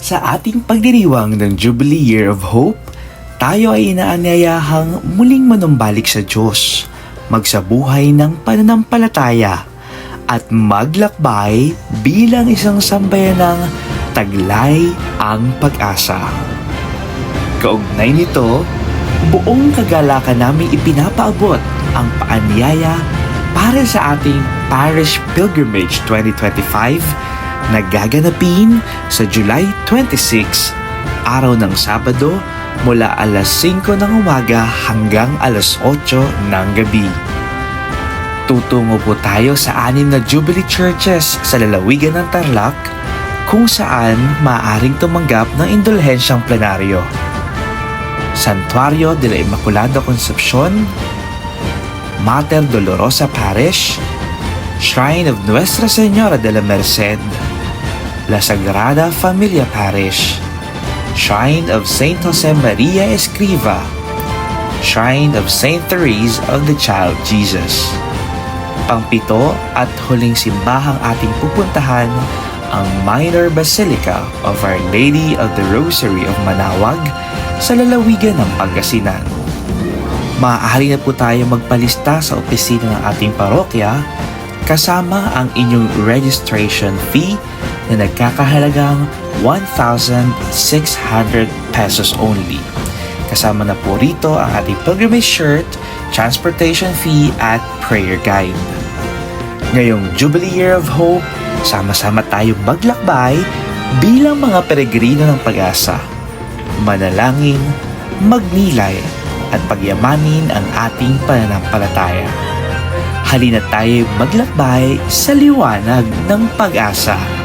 Sa ating pagdiriwang ng Jubilee Year of Hope, tayo ay inaanyayahang muling manumbalik sa Diyos, magsabuhay ng pananampalataya, at maglakbay bilang isang sambayan ng taglay ang pag-asa. Kaugnay nito, buong kagalakan namin ipinapaabot ang paanyaya para sa ating Parish Pilgrimage 2025 na gaganapin sa July 26, araw ng Sabado mula alas 5 ng umaga hanggang alas 8 ng gabi. Tutungo po tayo sa 6 na Jubilee Churches sa lalawigan ng Tarlac kung saan maaaring tumanggap ng indulhensyang plenaryo. Santuario de la Inmaculada Concepcion, Mater Dolorosa Parish, Shrine of Nuestra Señora de la Merced, La Sagrada Familia Parish, Shrine of Saint Jose Maria Escriva, Shrine of Saint Therese of the Child Jesus. Pangpito at huling simbahang ating pupuntahan ang Minor Basilica of Our Lady of the Rosary of Manaoag sa lalawigan ng Pangasinan. Maaari na po tayo magpalista sa opisina ng ating parokya kasama ang inyong registration fee na nagkakahalagang 1,600 pesos only. Kasama na po rito ang ating pilgrimage shirt, transportation fee at prayer guide. Ngayong Jubilee Year of Hope, sama-sama tayong maglakbay bilang mga peregrino ng pag-asa. Manalangin, magnilay at pagyamanin ang ating pananampalataya. Halina tayo maglakbay sa liwanag ng pag-asa.